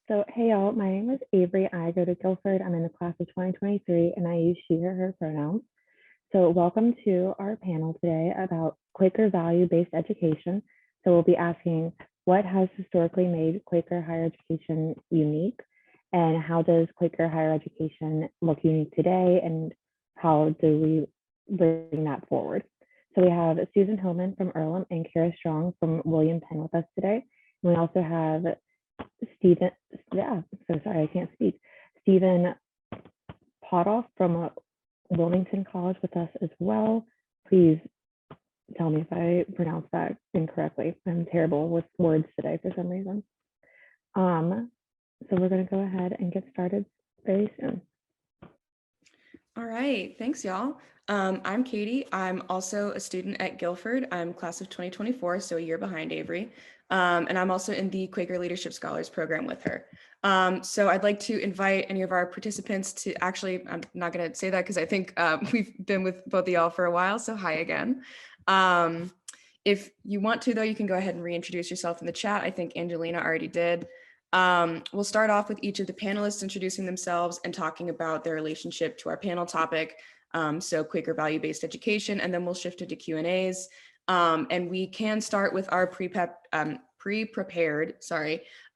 So, hey y'all, my name is Avery. I go to Guilford. I'm in the class of 2023 and I use she, her pronouns. So, welcome to our panel today about Quaker Value Based Education. So, we'll be asking what has historically made Quaker higher education unique, and how does Quaker higher education look unique today, and how do we bring that forward? So, we have Susan Hillman from Earlham and Kara Strong from William Penn with us today. And we also have Stephen, so sorry, I can't speak. Stephen Potoff from Wilmington College with us as well. Please tell me if I pronounce that incorrectly. I'm terrible with words today for some reason. So we're going to go ahead and get started very soon. All right, thanks y'all. I'm Katie. I'm also a student at Guilford. I'm class of 2024, so a year behind Avery. And I'm also in the Quaker Leadership Scholars program with her. So I'd like to invite any of our participants to actually, I'm not going to say that because I think we've been with both of y'all for a while, so hi again. If you want to, though, you can go ahead and reintroduce yourself in the chat. I think Angelina already did. We'll start off with each of the panelists introducing themselves and talking about their relationship to our panel topic, so Quaker Value Based Education, and then we'll shift into Q&As. And we can start with our pre-prepared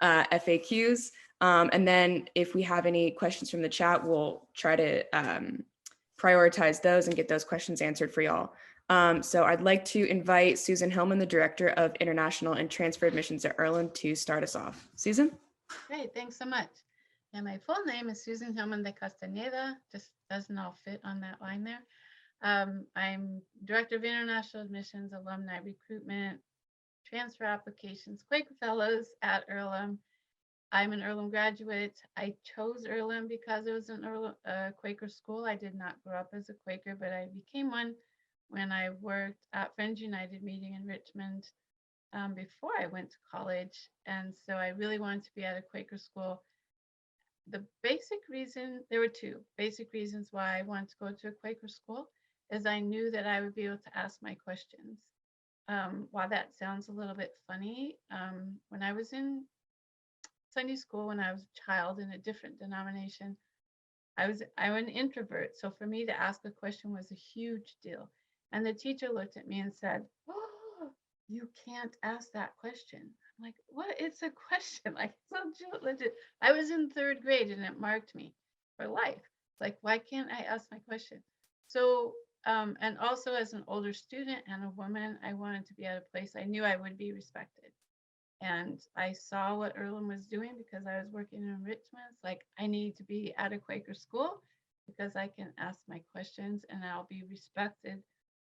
FAQs. And then if we have any questions from the chat, we'll try to prioritize those and get those questions answered for y'all. So I'd like to invite Susan Hillman, the Director of International and Transfer Admissions at Earlham, to start us off. Susan? Great, thanks so much. And my full name is Susan Hillman de Castaneda, just doesn't all fit on that line there. I'm Director of International Admissions, Alumni Recruitment, Transfer Applications, Quaker Fellows at Earlham. I'm an Earlham graduate. I chose Earlham because it was an Quaker school. I did not grow up as a Quaker, but I became one when I worked at Friends United meeting in Richmond before I went to college. And so I really wanted to be at a Quaker school. The basic reason, there were two basic reasons why I wanted to go to a Quaker school, is I knew that I would be able to ask my questions. While that sounds a little bit funny, when I was in Sunday school, when I was a child in a different denomination, I'm an introvert. So for me to ask a question was a huge deal. And the teacher looked at me and said, "Oh, you can't ask that question." I'm like, what? It's a question. Like, so legit. I was in third grade and it marked me for life. It's like, why can't I ask my question? So, and also as an older student and a woman, I wanted to be at a place I knew I would be respected. And I saw what Earlham was doing because I was working in Richmond. It's like, I need to be at a Quaker school because I can ask my questions and I'll be respected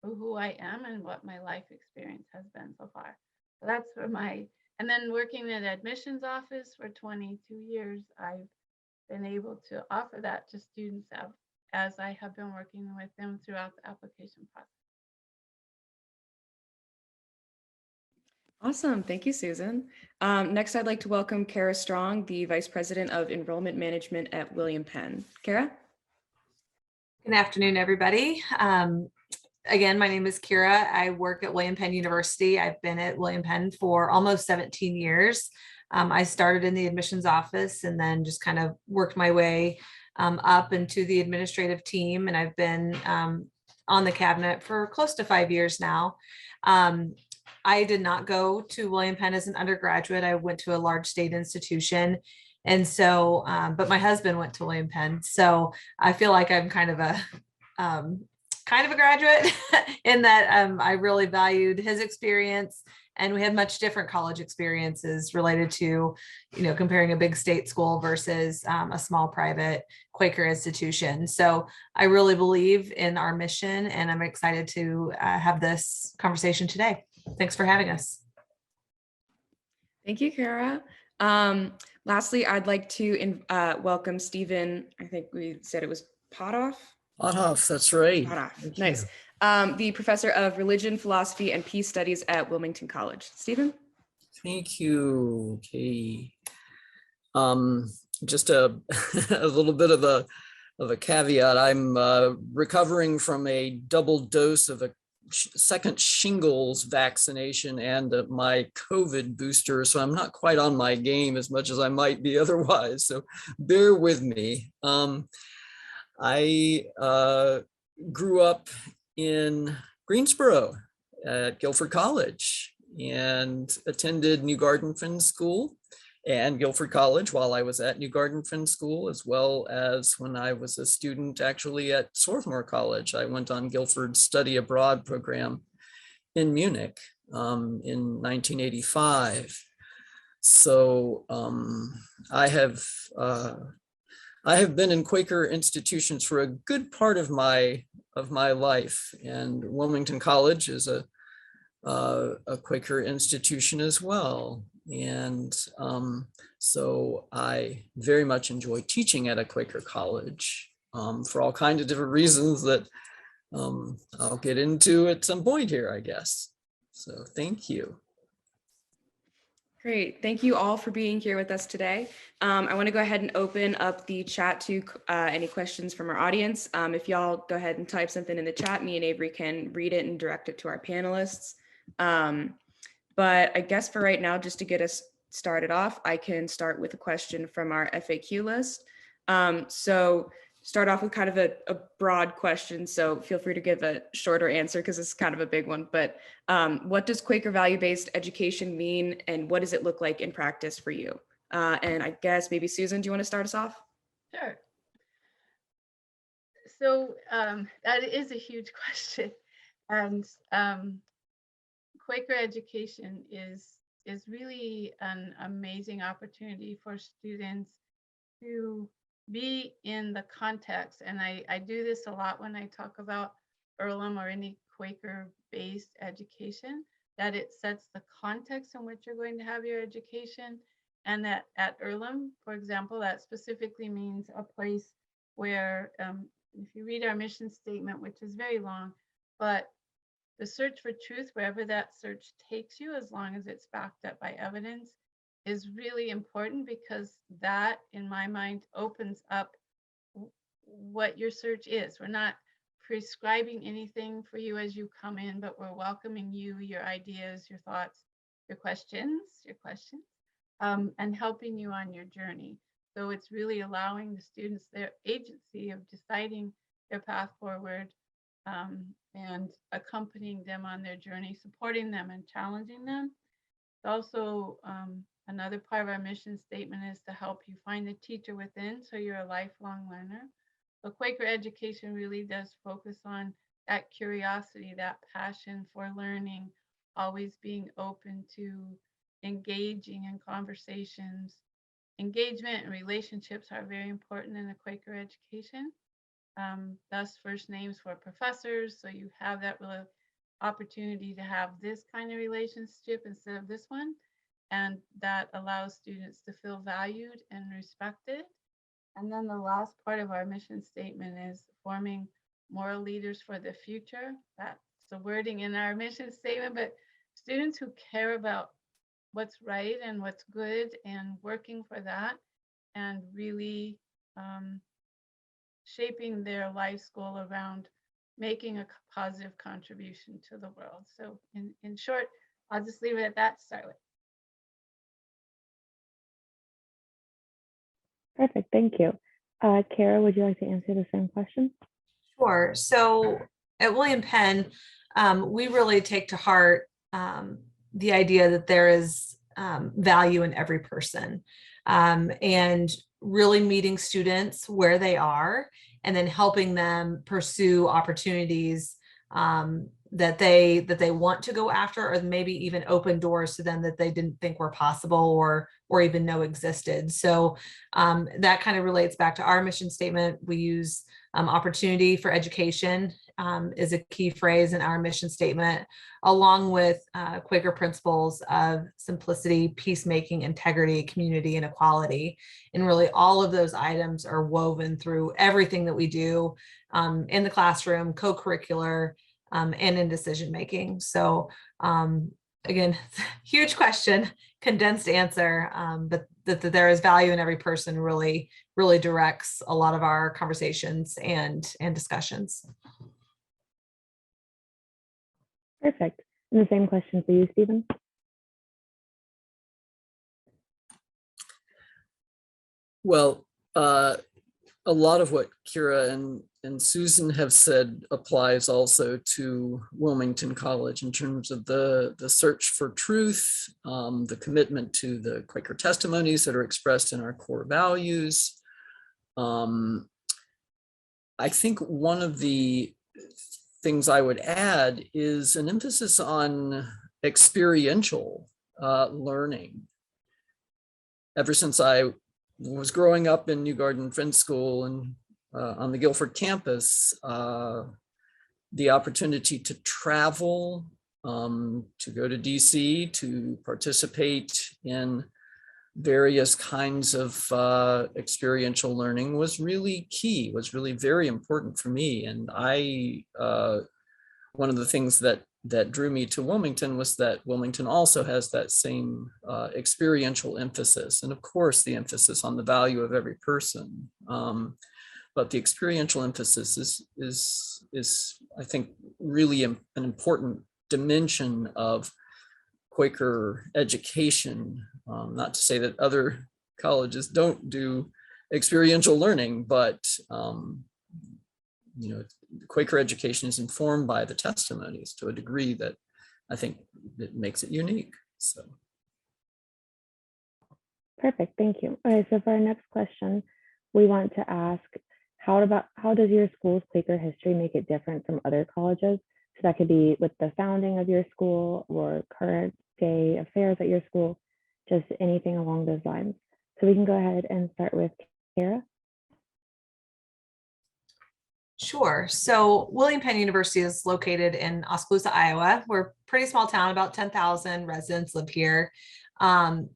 for who I am and what my life experience has been so far. So that's for and then working in the admissions office for 22 years, I've been able to offer that to students as I have been working with them throughout the application process. Awesome. Thank you, Susan. Next, I'd like to welcome Kara Strong, the Vice President of Enrollment Management at William Penn. Kara? Good afternoon, everybody. Again, my name is Kira. I work at William Penn University. I've been at William Penn for almost 17 years. I started in the admissions office and then just kind of worked my way up into the administrative team. And I've been on the cabinet for close to 5 years now. I did not go to William Penn as an undergraduate. I went to a large state institution. And so, but my husband went to William Penn. So I feel like I'm kind of a graduate in that I really valued his experience, and we had much different college experiences related to, comparing a big state school versus a small private Quaker institution. So I really believe in our mission, and I'm excited to have this conversation today. Thanks for having us. Thank you, Kara. Lastly, I'd like to welcome Stephen. I think we said it was Potoff. Potoff, that's right. Potoff. Nice. The professor of religion, philosophy, and peace studies at Wilmington College. Stephen? Thank you, Katie. Just a little bit of a caveat. I'm recovering from a double dose of second shingles vaccination and my COVID booster, so I'm not quite on my game as much as I might be otherwise. So bear with me. I grew up in Greensboro at Guilford College and attended New Garden Friends School and Guilford College while I was at New Garden Friends School, as well as when I was a student actually at Swarthmore College. I went on Guilford's study abroad program in Munich in 1985. So I have been in Quaker institutions for a good part of my life, and Wilmington College is a Quaker institution as well. And so I very much enjoy teaching at a Quaker college for all kinds of different reasons that I'll get into at some point here, I guess. So thank you. Great. Thank you all for being here with us today. I want to go ahead and open up the chat to any questions from our audience. If y'all go ahead and type something in the chat, me and Avery can read it and direct it to our panelists. But I guess for right now, just to get us started off, I can start with a question from our FAQ list. So start off with kind of a broad question. So feel free to give a shorter answer because it's kind of a big one. But what does Quaker value-based education mean, and what does it look like in practice for you? And I guess maybe Susan, do you want to start us off? Sure. So that is a huge question. And Quaker education is really an amazing opportunity for students to be in the context. And I do this a lot when I talk about Earlham or any Quaker-based education, that it sets the context in which you're going to have your education. And that at Earlham, for example, that specifically means a place where, if you read our mission statement, which is very long, but the search for truth, wherever that search takes you, as long as it's backed up by evidence, is really important, because that, in my mind, opens up what your search is. We're not prescribing anything for you as you come in, but we're welcoming you, your ideas, your thoughts, your questions, and helping you on your journey. So it's really allowing the students their agency of deciding their path forward, and accompanying them on their journey, supporting them and challenging them. Also, another part of our mission statement is to help you find the teacher within, so you're a lifelong learner. So Quaker education really does focus on that curiosity, that passion for learning, always being open to engaging in conversations. Engagement and relationships are very important in the Quaker education. Thus first names for professors, so you have that real opportunity to have this kind of relationship instead of this one, and that allows students to feel valued and respected. And then the last part of our mission statement is forming moral leaders for the future. That's the wording in our mission statement, but students who care about what's right and what's good and working for that, and really shaping their life goal around making a positive contribution to the world. So in short, I'll just leave it at that to start with. Perfect, thank you. Kara, would you like to answer the same question? Sure. So at William Penn, we really take to heart the idea that there is value in every person, and really meeting students where they are, and then helping them pursue opportunities that they want to go after, or maybe even open doors to them that they didn't think were possible or even know existed. So that kind of relates back to our mission statement. We use opportunity for education is a key phrase in our mission statement, along with Quaker principles of simplicity, peacemaking, integrity, community, and equality. And really all of those items are woven through everything that we do in the classroom, co-curricular, and in decision making. So again, huge question, condensed answer, but that there is value in every person really directs a lot of our conversations and discussions. Perfect. And the same question for you, Stephen. Well, a lot of what Kira and Susan have said applies also to Wilmington College in terms of the search for truth, the commitment to the Quaker testimonies that are expressed in our core values. I think one of the things I would add is an emphasis on experiential learning. Ever since I was growing up in New Garden Friends School and on the Guilford campus, the opportunity to travel, to go to DC, to participate in various kinds of experiential learning was really key, was really very important for me. And one of the things that drew me to Wilmington was that Wilmington also has that same experiential emphasis. And of course, the emphasis on the value of every person. But the experiential emphasis is I think, really an important dimension of Quaker education. Not to say that other colleges don't do experiential learning, but Quaker education is informed by the testimonies to a degree that I think it makes it unique. So. Perfect, thank you. All right, so for our next question, we want to ask, how does your school's Quaker history make it different from other colleges? So that could be with the founding of your school or current day affairs at your school, just anything along those lines. So we can go ahead and start with Kara. Sure. So William Penn University is located in Oskaloosa, Iowa. We're a pretty small town, about 10,000 residents live here. And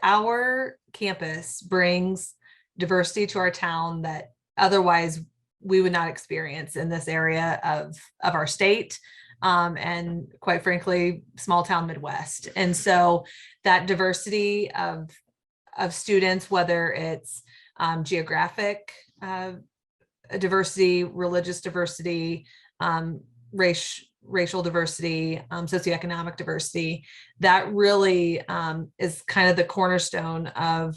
our campus brings diversity to our town that otherwise we would not experience in this area of our state. And quite frankly, small town Midwest. And so that diversity of students, whether it's geographic diversity, religious diversity, racial diversity, socioeconomic diversity, that really is kind of the cornerstone of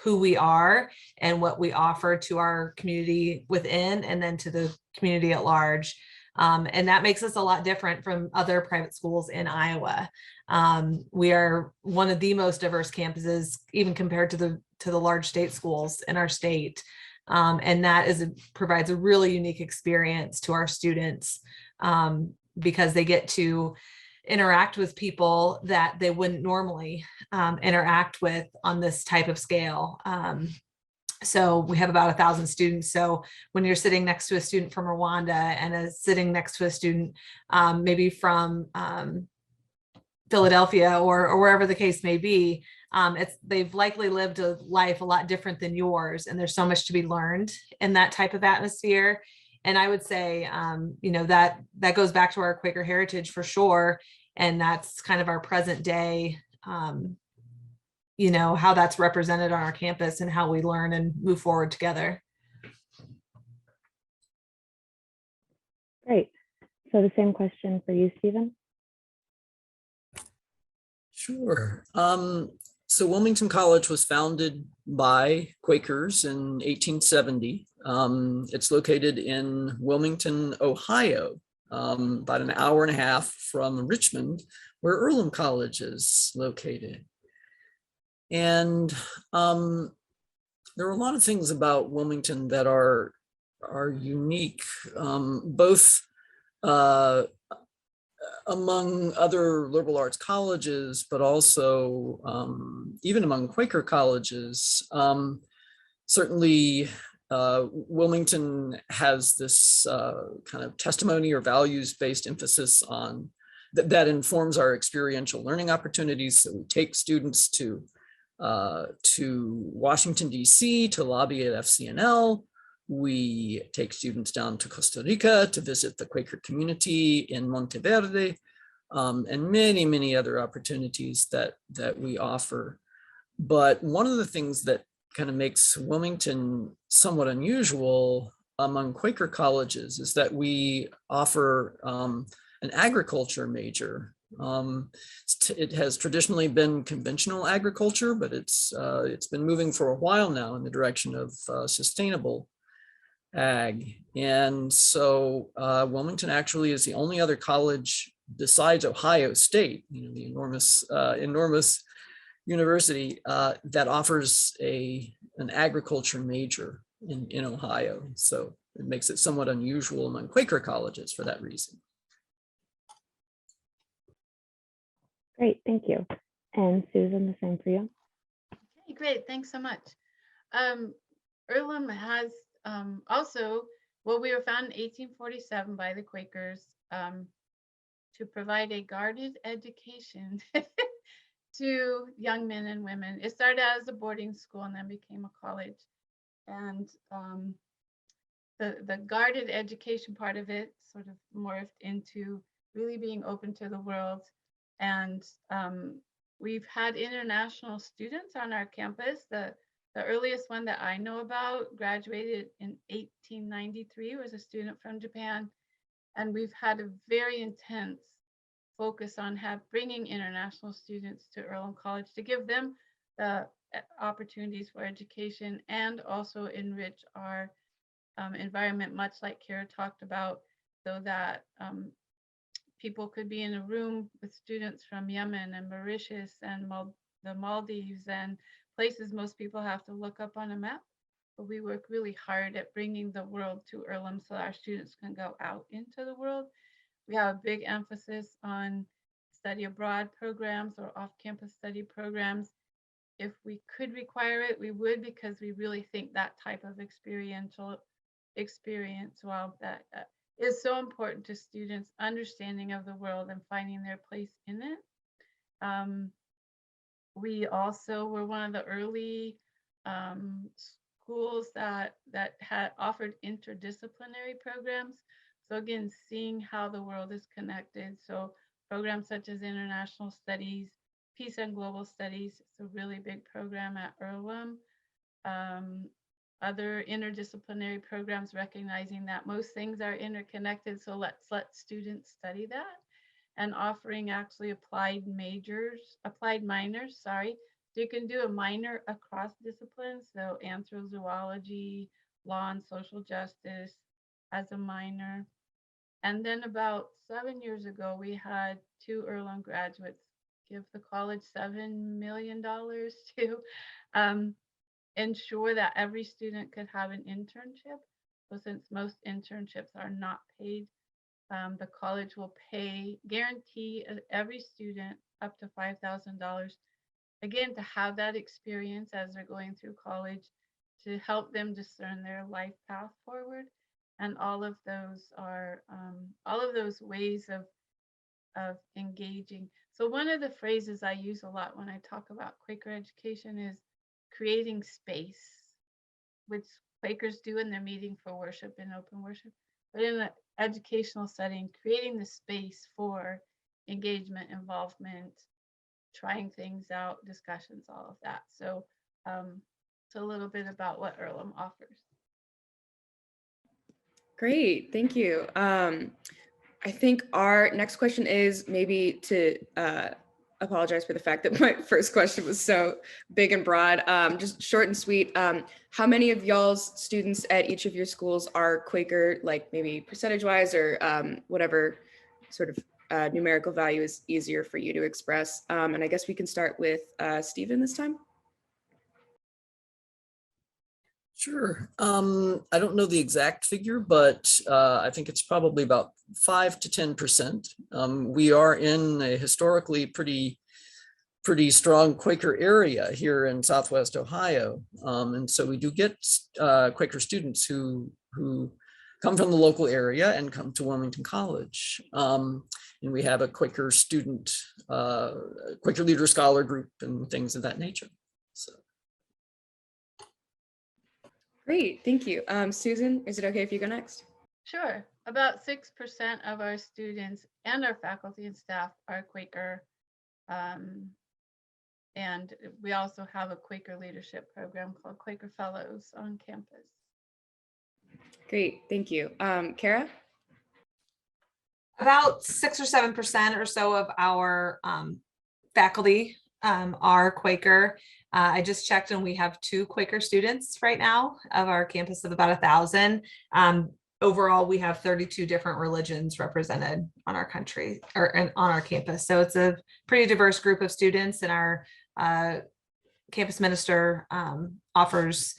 who we are and what we offer to our community within and then to the community at large. And that makes us a lot different from other private schools in Iowa. We are one of the most diverse campuses, even compared to the large state schools in our state. And that provides a really unique experience to our students because they get to interact with people that they wouldn't normally interact with on this type of scale. So we have about 1,000 students. So when you're sitting next to a student from Rwanda and sitting next to a student maybe from Philadelphia or wherever the case may be, they've likely lived a life a lot different than yours. And there's so much to be learned in that type of atmosphere. And I would say, that goes back to our Quaker heritage for sure. And that's kind of our present day, how that's represented on our campus and how we learn and move forward together. Great. So the same question for you, Stephen. Sure. So Wilmington College was founded by Quakers in 1870. It's located in Wilmington, Ohio, about an hour and a half from Richmond, where Earlham College is located. And there are a lot of things about Wilmington that are unique, both among other liberal arts colleges, but also even among Quaker colleges. Certainly, Wilmington has this kind of testimony or values-based emphasis on that informs our experiential learning opportunities. So we take students to Washington, D.C. to lobby at FCNL. We take students down to Costa Rica to visit the Quaker community in Monteverde, and many, many other opportunities that we offer. But one of the things that kind of makes Wilmington somewhat unusual among Quaker colleges is that we offer an agriculture major. It has traditionally been conventional agriculture, but it's been moving for a while now in the direction of sustainable ag. And so Wilmington actually is the only other college besides Ohio State, the enormous university that offers an agriculture major in Ohio. So it makes it somewhat unusual among Quaker colleges for that reason. Great, thank you. And Susan, the same for you. Okay, great. Thanks so much. Earlham has also, well, we were founded in 1847 by the Quakers to provide a guarded education to young men and women. It started out as a boarding school and then became a college. And the guarded education part of it sort of morphed into really being open to the world. And we've had international students on our campus. The earliest one that I know about graduated in 1893, was a student from Japan. And we've had a very intense focus on bringing international students to Earlham College to give them the opportunities for education and also enrich our environment, much like Kara talked about, so that people could be in a room with students from Yemen and Mauritius and the Maldives and places most people have to look up on a map. But we work really hard at bringing the world to Earlham so our students can go out into the world. We have a big emphasis on study abroad programs or off-campus study programs. If we could require it, we would, because we really think that type of experiential experience, that is so important to students' understanding of the world and finding their place in it. We also were one of the early schools that had offered interdisciplinary programs. So again, seeing how the world is connected. So programs such as international studies, peace and global studies, it's a really big program at Earlham. Other interdisciplinary programs recognizing that most things are interconnected, so let's let students study that, and offering actually applied minors, sorry. So you can do a minor across disciplines, so anthrozoology, law and social justice as a minor. And then about 7 years ago, we had 2 Earlham graduates give the college $7 million to ensure that every student could have an internship. So since most internships are not paid, the college will guarantee every student up to $5,000, again, to have that experience as they're going through college, to help them discern their life path forward. And all of those are all of those ways of engaging. So one of the phrases I use a lot when I talk about Quaker education is creating space, which Quakers do in their meeting for worship and open worship, but in an educational setting, creating the space for engagement, involvement, trying things out, discussions, all of that. So it's a little bit about what Earlham offers. Great, thank you. I think our next question is maybe to apologize for the fact that my first question was so big and broad. Just short and sweet. How many of y'all's students at each of your schools are Quaker, like maybe percentage wise or whatever sort of numerical value is easier for you to express? And I guess we can start with Stephen this time. Sure. I don't know the exact figure, but I think it's probably about 5 to 10%. We are in a historically pretty strong Quaker area here in Southwest Ohio. And so we do get Quaker students who come from the local area and come to Wilmington College. And we have a Quaker student, Quaker Leader Scholar group and things of that nature. So. Great, thank you. Susan, is it okay if you go next? Sure. About 6% of our students and our faculty and staff are Quaker. And we also have a Quaker leadership program called Quaker Fellows on campus. Great, thank you. Kara? About 6 or 7% or so of our faculty are Quaker. I just checked and we have 2 Quaker students right now of our campus of about 1,000. Overall, we have 32 different religions represented on our country on our campus. So it's a pretty diverse group of students, and our campus minister offers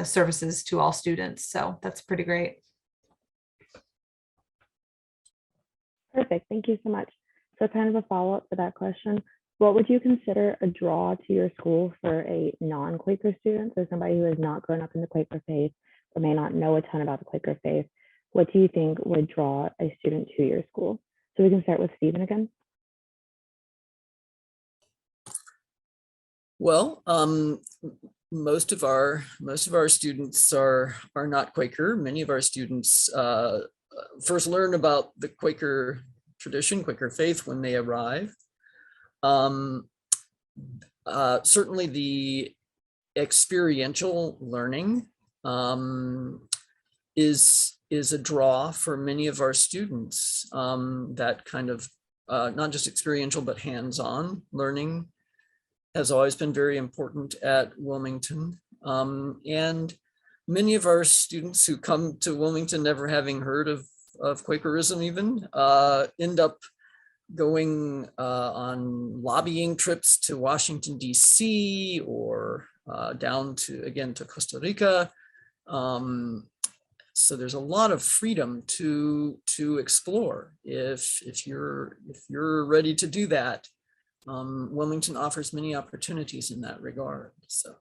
services to all students. So that's pretty great. Perfect. Thank you so much. So kind of a follow-up to that question, what would you consider a draw to your school for a non-Quaker student? So somebody who has not grown up in the Quaker faith or may not know a ton about the Quaker faith. What do you think would draw a student to your school? So we can start with Stephen again. Well, most of our students are not Quaker. Many of our students first learn about the Quaker tradition, Quaker faith, when they arrive. Certainly the experiential learning is a draw for many of our students. That kind of not just experiential, but hands-on learning has always been very important at Wilmington. And many of our students who come to Wilmington never having heard of Quakerism even end up going on lobbying trips to Washington, D.C. or down to Costa Rica. So there's a lot of freedom to explore if you're ready to do that. Wilmington offers many opportunities in that regard. So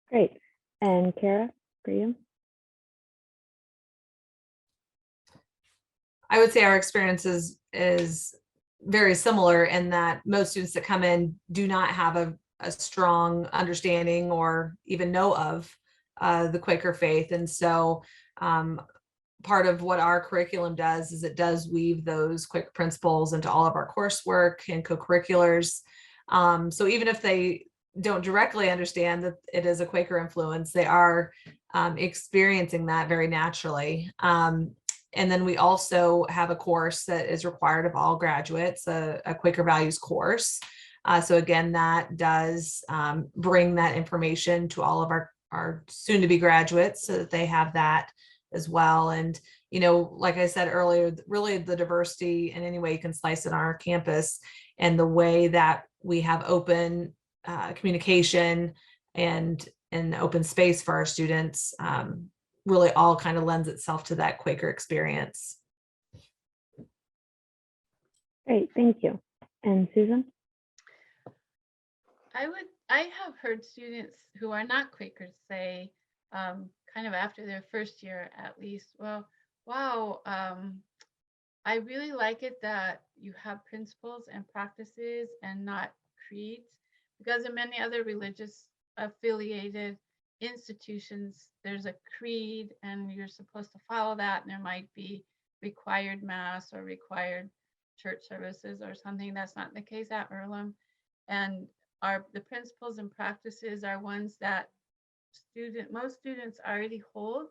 Great. And Kara, for you? I would say our experience is very similar in that most students that come in do not have a strong understanding or even know of the Quaker faith. And so part of what our curriculum does is it does weave those Quaker principles into all of our coursework and co-curriculars. So even if they don't directly understand that it is a Quaker influence, they are experiencing that very naturally. And then we also have a course that is required of all graduates, a Quaker Values course. So again, that does bring that information to all of our soon-to-be graduates so that they have that as well. And, you know, like I said earlier, really the diversity in any way you can slice it on our campus, and the way that we have open communication and an open space for our students really all kind of lends itself to that Quaker experience. Great, thank you. And Susan? I have heard students who are not Quakers say, kind of after their first year at least, well, wow, I really like it that you have principles and practices and not creeds, because in many other religious affiliated institutions, there's a creed and you're supposed to follow that, and there might be required mass or required church services or something. That's not the case at Earlham. And the principles and practices are ones that most students already hold,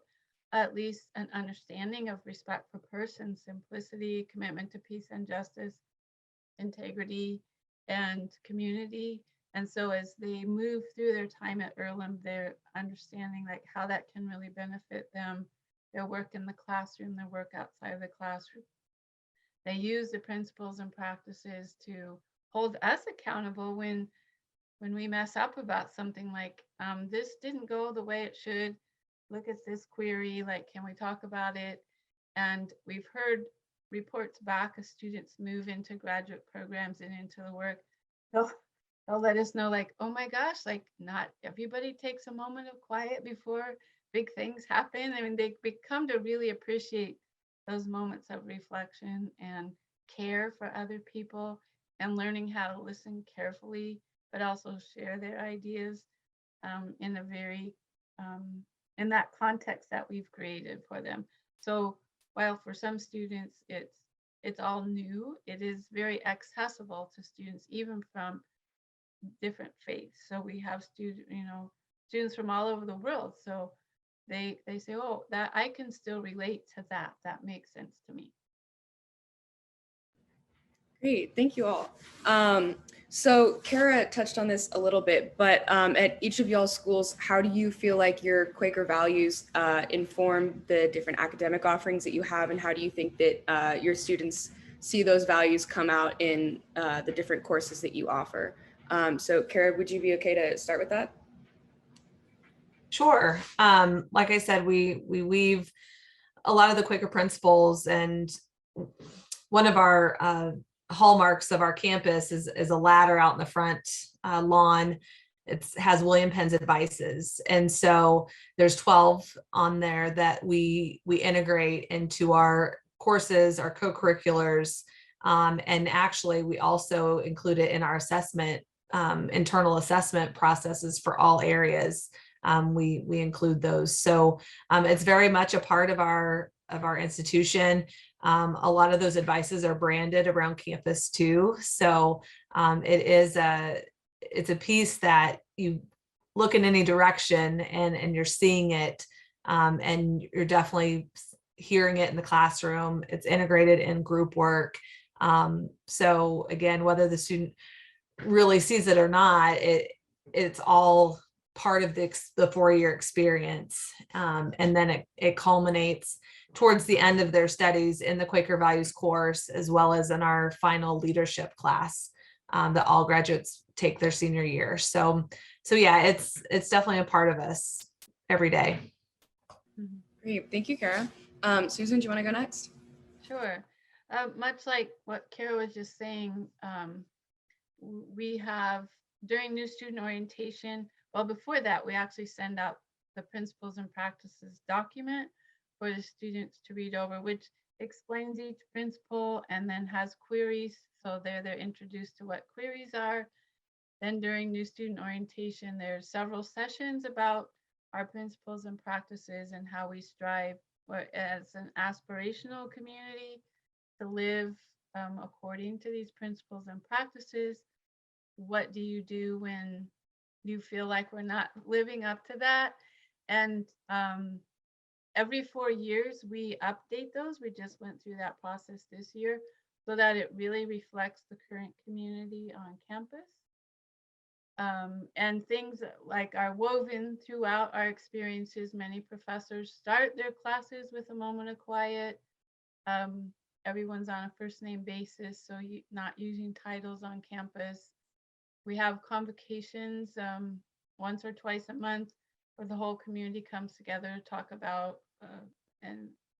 at least an understanding of respect for persons, simplicity, commitment to peace and justice, integrity, and community. And so as they move through their time at Earlham, they're understanding like how that can really benefit them, their work in the classroom, their work outside of the classroom. They use the principles and practices to hold us accountable when we mess up about something, like this didn't go the way it should. Look at this query, like, can we talk about it? And we've heard reports back as students move into graduate programs and into the work. They'll let us know, like, oh my gosh, like not everybody takes a moment of quiet before big things happen. I mean, they come to really appreciate those moments of reflection and care for other people, and learning how to listen carefully, but also share their ideas in a very in that context that we've created for them. So while for some students it's all new, it is very accessible to students even from different faiths. So we have students from all over the world. So they say, oh, that I can still relate to that. That makes sense to me. Great, thank you all. So Kara touched on this a little bit, but at each of y'all's schools, how do you feel like your Quaker values inform the different academic offerings that you have, and how do you think that your students see those values come out in the different courses that you offer? So Kara, would you be okay to start with that? Sure. Like I said, we weave a lot of the Quaker principles, and one of our hallmarks of our campus is a ladder out in the front lawn. It has William Penn's advices, and so there's 12 on there that we integrate into our courses, our co-curriculars, and actually we also include it in our assessment, internal assessment processes for all areas. We include those, so it's very much a part of our institution. A lot of those advices are branded around campus too. So it's a piece that you look in any direction and you're seeing it, and you're definitely hearing it in the classroom. It's integrated in group work. So again, whether the student really sees it or not, it's all part of the 4-year experience. And then it culminates towards the end of their studies in the Quaker Values course, as well as in our final leadership class that all graduates take their senior year. So yeah, it's definitely a part of us every day. Great, thank you, Kara. Susan, do you want to go next? Sure. Much like what Kara was just saying, we have during new student orientation, well, before that, we actually send out the principles and practices document for the students to read over, which explains each principle and then has queries. So they're introduced to what queries are. Then during new student orientation, there's several sessions about our principles and practices and how we strive as an aspirational community to live according to these principles and practices. What do you do when you feel like we're not living up to that? And every 4 years, we update those. We just went through that process this year so that it really reflects the current community on campus. And things like are woven throughout our experiences. Many professors start their classes with a moment of quiet. Everyone's on a first name basis, so not using titles on campus. We have convocations once or twice a month where the whole community comes together to talk about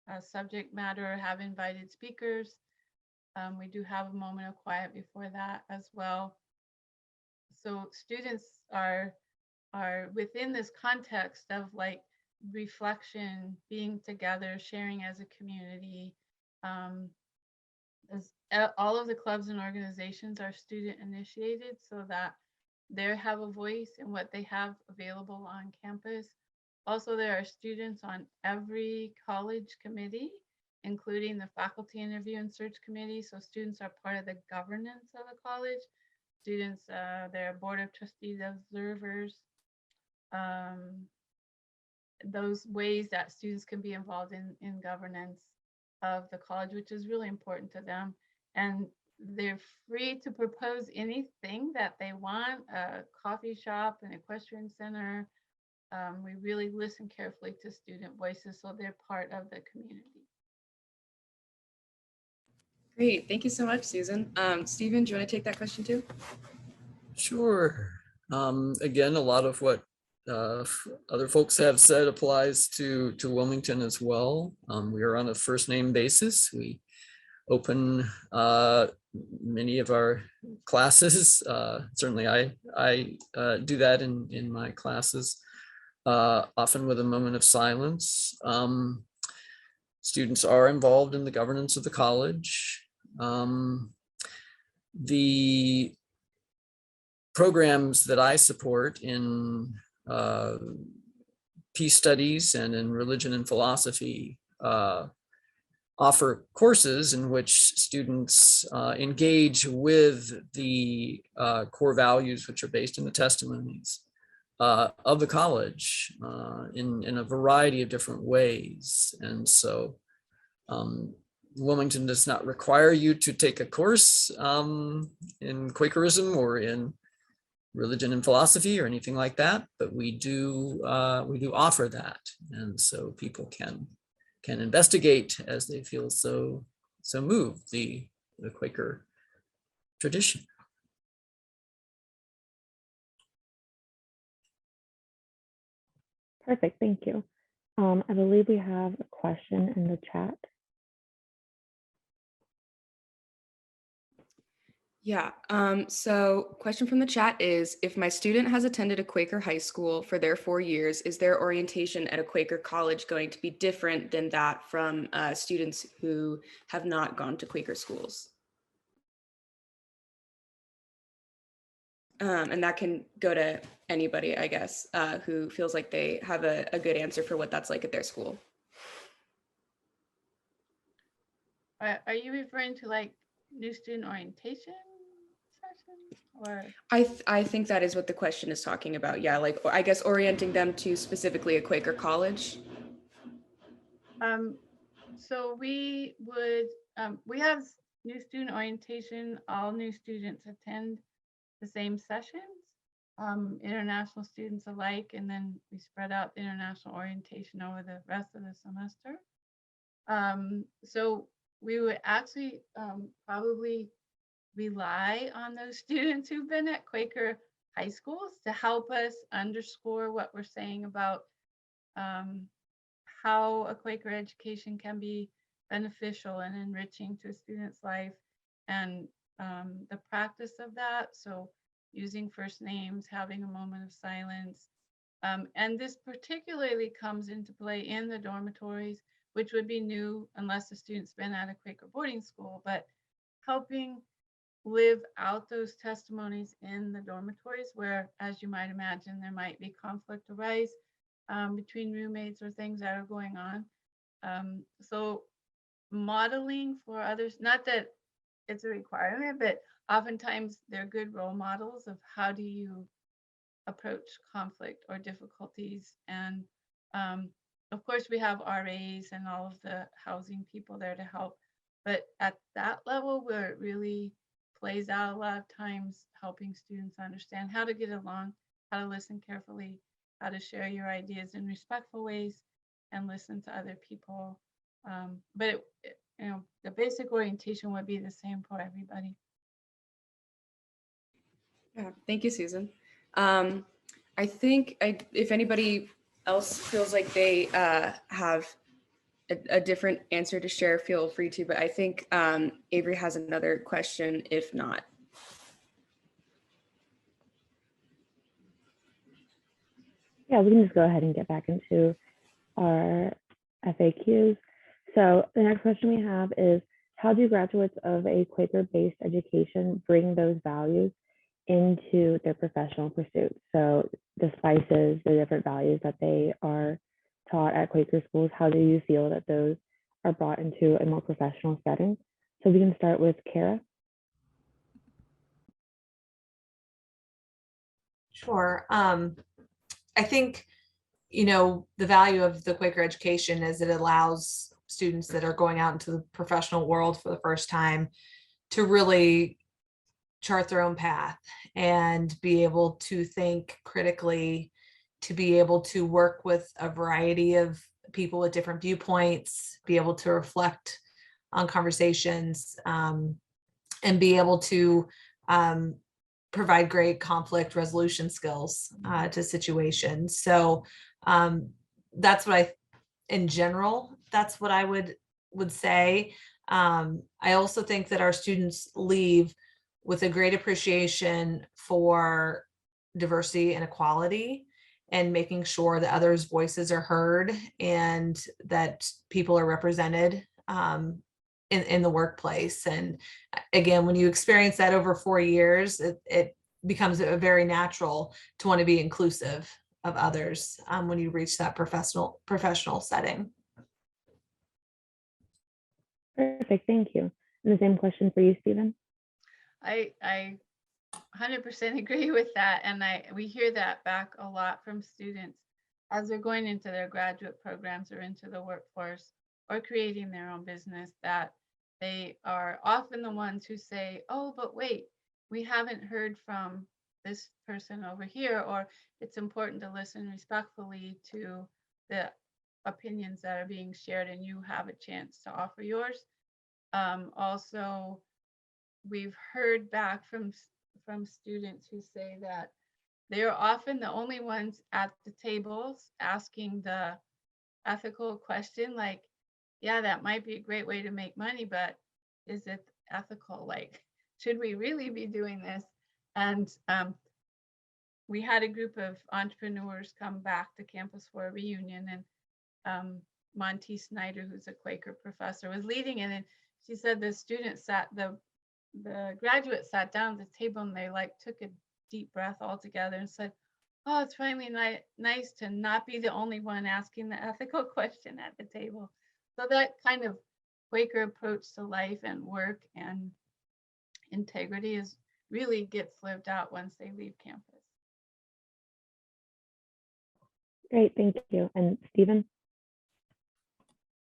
a subject matter, have invited speakers. We do have a moment of quiet before that as well. So students are within this context of like reflection, being together, sharing as a community. All of the clubs and organizations are student initiated so that they have a voice in what they have available on campus. Also, there are students on every college committee, including the faculty interview and search committee. So students are part of the governance of the college. Students, their board of trustees observers, those ways that students can be involved in governance of the college, which is really important to them. And they're free to propose anything that they want, a coffee shop, an equestrian center. We really listen carefully to student voices so they're part of the community. Great, thank you so much, Susan. Stephen, do you want to take that question too? Sure. Again, a lot of what other folks have said applies to Wilmington as well. We are on a first name basis. We open many of our classes. Certainly I do that in my classes, often with a moment of silence. Students are involved in the governance of the college. The programs that I support in peace studies and in religion and philosophy offer courses in which students engage with the core values which are based in the testimonies. of the college in a variety of different ways. And so Wilmington does not require you to take a course in Quakerism or in religion and philosophy or anything like that, but we do offer that, and so people can investigate as they feel so moved the Quaker tradition. Perfect, thank you. I believe we have a question in the chat. Yeah, so question from the chat is, if my student has attended a Quaker high school for their 4 years, is their orientation at a Quaker college going to be different than that from students who have not gone to Quaker schools? And that can go to anybody, I guess, who feels like they have a good answer for what that's like at their school. Are you referring to like new student orientation sessions or? I think that is what the question is talking about. Yeah, like I guess orienting them to specifically a Quaker college. So we would, we have new student orientation. All new students attend the same sessions, international students alike, and then we spread out the international orientation over the rest of the semester. So we would actually probably rely on those students who've been at Quaker high schools to help us underscore what we're saying about how a Quaker education can be beneficial and enriching to a student's life, and the practice of that. So using first names, having a moment of silence. And this particularly comes into play in the dormitories, which would be new unless the student's been at a Quaker boarding school, but helping live out those testimonies in the dormitories where, as you might imagine, there might be conflict arise between roommates or things that are going on. So modeling for others, not that it's a requirement, but oftentimes they're good role models of how do you approach conflict or difficulties. And of course we have RAs and all of the housing people there to help. But at that level where it really plays out a lot of times, helping students understand how to get along, how to listen carefully, how to share your ideas in respectful ways and listen to other people. But you know, the basic orientation would be the same for everybody. Yeah, thank you, Susan. I think if anybody else feels like they have a different answer to share, feel free to, but I think Avery has another question, if not. Yeah, we can just go ahead and get back into our FAQs. So the next question we have is, how do graduates of a Quaker-based education bring those values into their professional pursuits? So the spices, the different values that they are taught at Quaker schools, how do you feel that those are brought into a more professional setting? So we can start with Kara. Sure. I think, the value of the Quaker education is it allows students that are going out into the professional world for the first time to really chart their own path and be able to think critically, to be able to work with a variety of people with different viewpoints, be able to reflect on conversations, and be able to provide great conflict resolution skills to situations. So that's what in general, that's what I would say. I also think that our students leave with a great appreciation for diversity and equality and making sure that others' voices are heard and that people are represented in the workplace. And again, when you experience that over 4 years, it becomes a very natural to want to be inclusive of others when you reach that professional setting. Perfect, thank you. And the same question for you, Stephen. I 100% agree with that. And we hear that back a lot from students as they're going into their graduate programs or into the workforce or creating their own business, that they are often the ones who say, oh, but wait, we haven't heard from this person over here, or it's important to listen respectfully to the opinions that are being shared and you have a chance to offer yours. Also, we've heard back from students who say that they're often the only ones at the tables asking the ethical question, like, yeah, that might be a great way to make money, but is it ethical? Like, should we really be doing this? And we had a group of entrepreneurs come back to campus for a reunion, and Monty Snyder, who's a Quaker professor, was leading it, and she said the students the graduates sat down at the table and they like took a deep breath all together and said, oh, it's finally nice to not be the only one asking the ethical question at the table. So that kind of Quaker approach to life and work and integrity really gets lived out once they leave campus. Great, thank you. And Stephen?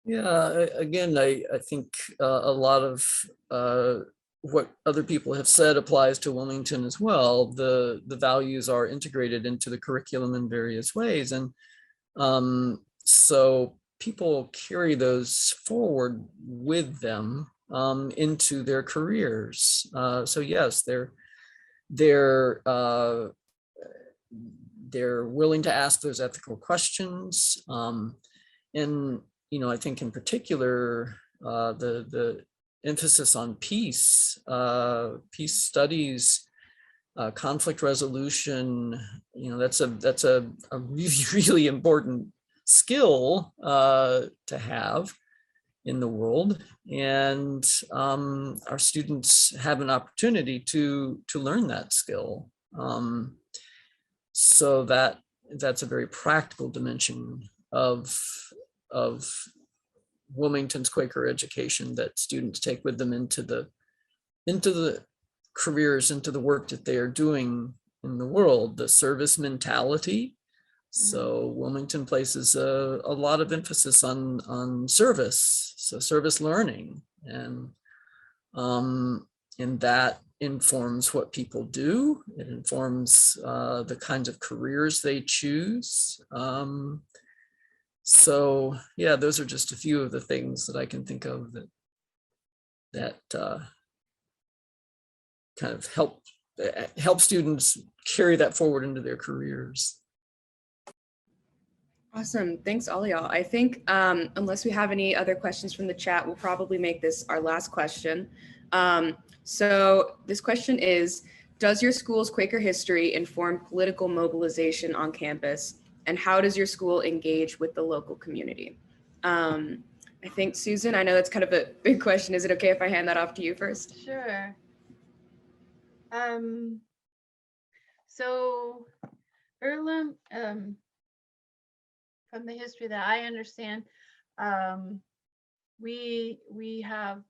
Yeah, again, I think a lot of what other people have said applies to Wilmington as well. The values are integrated into the curriculum in various ways. And so people carry those forward with them into their careers. So yes, they're willing to ask those ethical questions. And I think in particular, the emphasis on peace, peace studies, conflict resolution, that's a really, really important skill to have in the world. And our students have an opportunity to learn that skill. So that's a very practical dimension of Wilmington's Quaker education that students take with them into the careers, into the work that they are doing in the world, the service mentality. So Wilmington places a lot of emphasis on service, so service learning, and that informs what people do. It informs the kinds of careers they choose. So yeah, those are just a few of the things that I can think of that kind of help students carry that forward into their careers. Awesome. Thanks, all y'all. I think unless we have any other questions from the chat, we'll probably make this our last question. So this question is, does your school's Quaker history inform political mobilization on campus? And how does your school engage with the local community? I think, Susan, I know that's kind of a big question. Is it okay if I hand that off to you first? Sure. So Earlham, from the history that I understand, we have,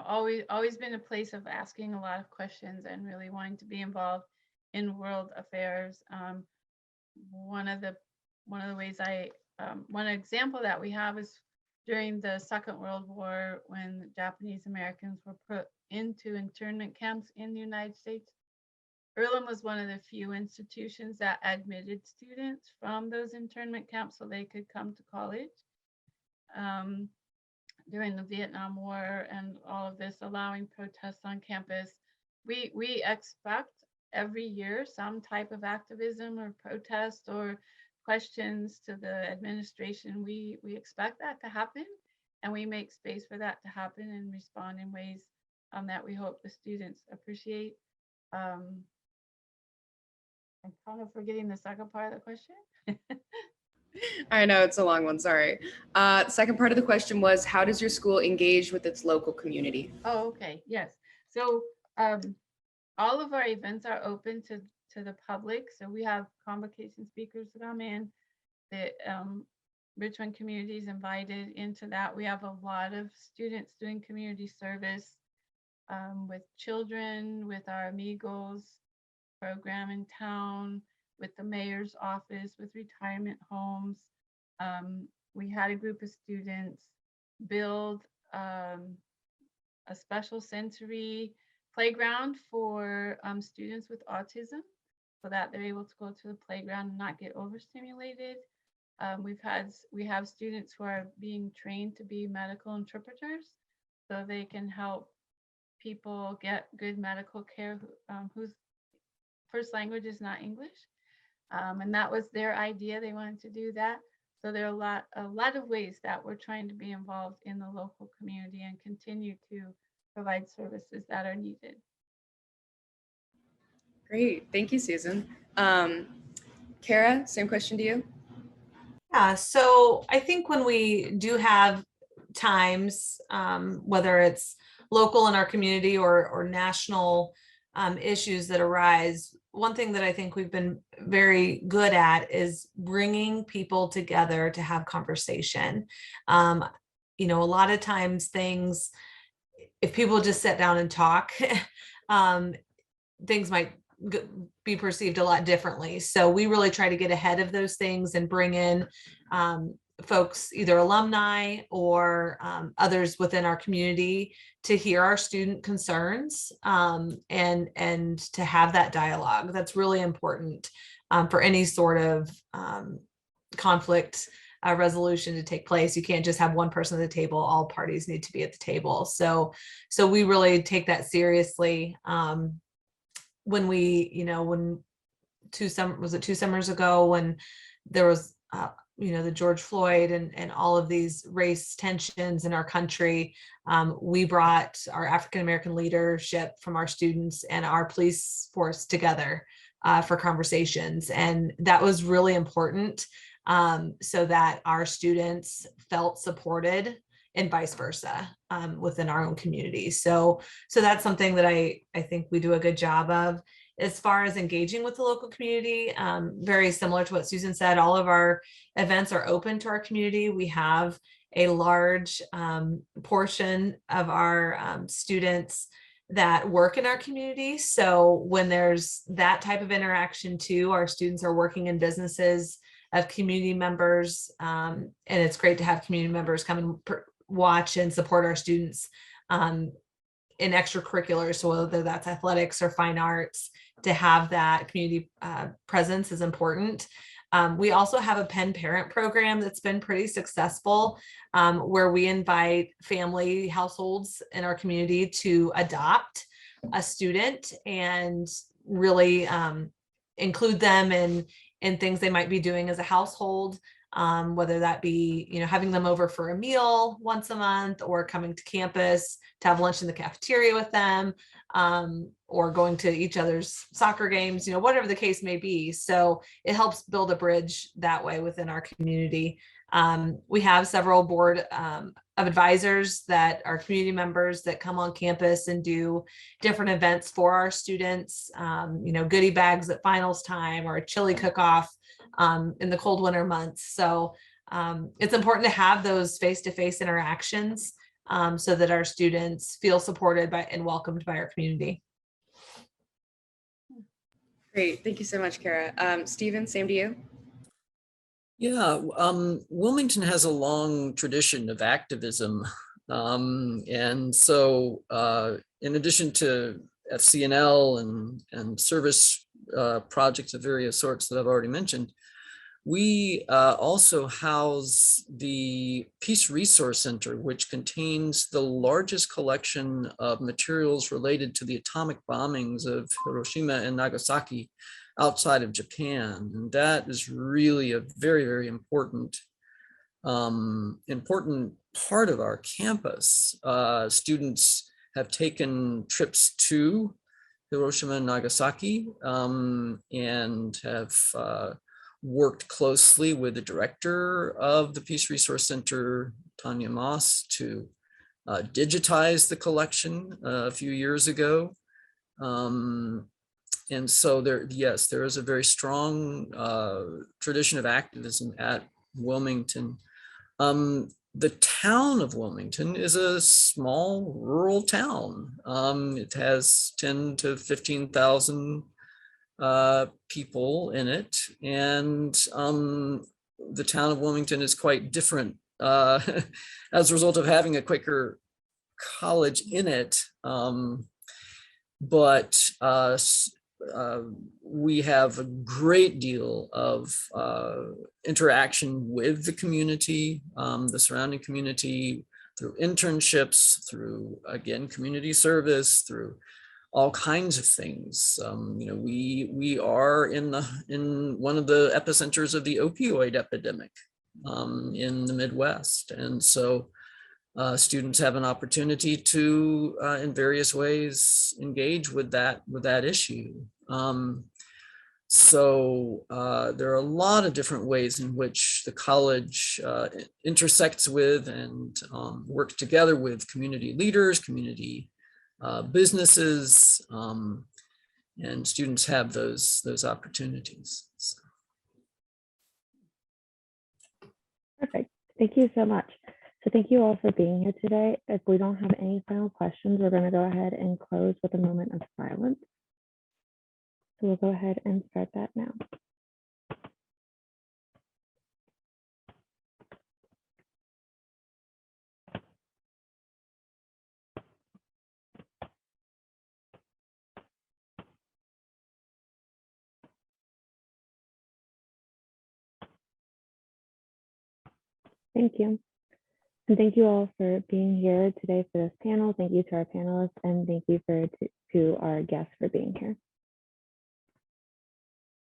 always been a place of asking a lot of questions and really wanting to be involved in world affairs. One of the ways one example that we have is during the Second World War, when Japanese Americans were put into internment camps in the United States. Earlham was one of the few institutions that admitted students from those internment camps so they could come to college. During the Vietnam War and all of this, allowing protests on campus, we expect every year some type of activism or protest or questions to the administration. We expect that to happen, and we make space for that to happen and respond in ways that we hope the students appreciate. I'm kind of forgetting the second part of the question. I know it's a long one, sorry. The second part of the question was, how does your school engage with its local community? Oh, okay, yes. So all of our events are open to the public. So we have convocation speakers that come in. The Richmond community is invited into that. We have a lot of students doing community service. with children, with our Amigos program in town, with the mayor's office, with retirement homes. We had a group of students build a special sensory playground for students with autism so that they're able to go to the playground and not get overstimulated. We have students who are being trained to be medical interpreters so they can help people get good medical care whose first language is not English. And that was their idea. They wanted to do that. So there are a lot of ways that we're trying to be involved in the local community and continue to provide services that are needed. Great, thank you, Susan. Kara, same question to you. Yeah, so I think when we do have times, whether it's local in our community or national issues that arise, one thing that I think we've been very good at is bringing people together to have conversation. You know, a lot of times things, if people just sit down and talk, things might be perceived a lot differently. So we really try to get ahead of those things and bring in folks, either alumni or others within our community, to hear our student concerns and to have that dialogue. That's really important for any sort of conflict resolution to take place. You can't just have one person at the table. All parties need to be at the table. So we really take that seriously. When we, you know, when two summers ago, when there was, you know, the George Floyd and all of these race tensions in our country, we brought our African-American leadership from our students and our police force together for conversations. And that was really important, so that our students felt supported and vice versa within our own community. So that's something that I think we do a good job of. As far as engaging with the local community, very similar to what Susan said, all of our events are open to our community. We have a large portion of our students that work in our community. So when there's that type of interaction too, our students are working in businesses of community members, and it's great to have community members come and watch and support our students in extracurriculars. So whether that's athletics or fine arts, to have that community presence is important. We also have a Penn parent program that's been pretty successful, where we invite family households in our community to adopt a student and really include them in things they might be doing as a household, whether that be, you know, having them over for a meal once a month, or coming to campus to have lunch in the cafeteria with them, or going to each other's soccer games, you know, whatever the case may be. So it helps build a bridge that way within our community. We have several board of advisors that are community members that come on campus and do different events for our students, you know, goodie bags at finals time, or a chili cook-off in the cold winter months. So it's important to have those face-to-face interactions so that our students feel supported by and welcomed by our community. Great, thank you so much, Kara. Stephen, same to you. Yeah, Wilmington has a long tradition of activism. And so in addition to FCNL and service projects of various sorts that I've already mentioned, we also house the Peace Resource Center, which contains the largest collection of materials related to the atomic bombings of Hiroshima and Nagasaki outside of Japan. And that is really a very, very important part of our campus. Students have taken trips to Hiroshima and Nagasaki and have worked closely with the director of the Peace Resource Center, Tanya Moss, to digitize the collection a few years ago. And so there is a very strong tradition of activism at Wilmington. the town of Wilmington is a small rural town. It has 10 to 15,000 people in it, and the town of Wilmington is quite different as a result of having a Quaker college in it. But we have a great deal of interaction with the community, the surrounding community, through internships, through, again, community service, through all kinds of things. We are in one of the epicenters of the opioid epidemic in the Midwest, and so students have an opportunity to, in various ways, engage with that issue. So there are a lot of different ways in which the college intersects with and works together with community leaders, community businesses, and students have those opportunities. So. Perfect. Thank you so much. So thank you all for being here today. If we don't have any final questions, we're going to go ahead and close with a moment of silence. So we'll go ahead and start that now. Thank you. And thank you all for being here today for this panel. Thank you to our panelists, and thank you to our guests for being here.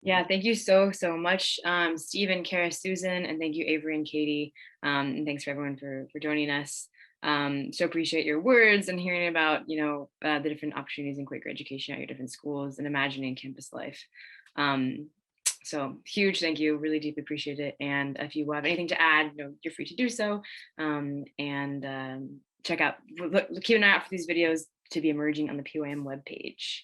Yeah, thank you so much, Stephen, Kara, Susan, and thank you, Avery and Katie. And thanks for everyone for joining us. So appreciate your words and hearing about, the different opportunities in Quaker education at your different schools and imagining campus life. So huge thank you, really deeply appreciate it. And if you have anything to add, you're free to do so. Check out, keep an eye out for these videos to be emerging on the POAM webpage.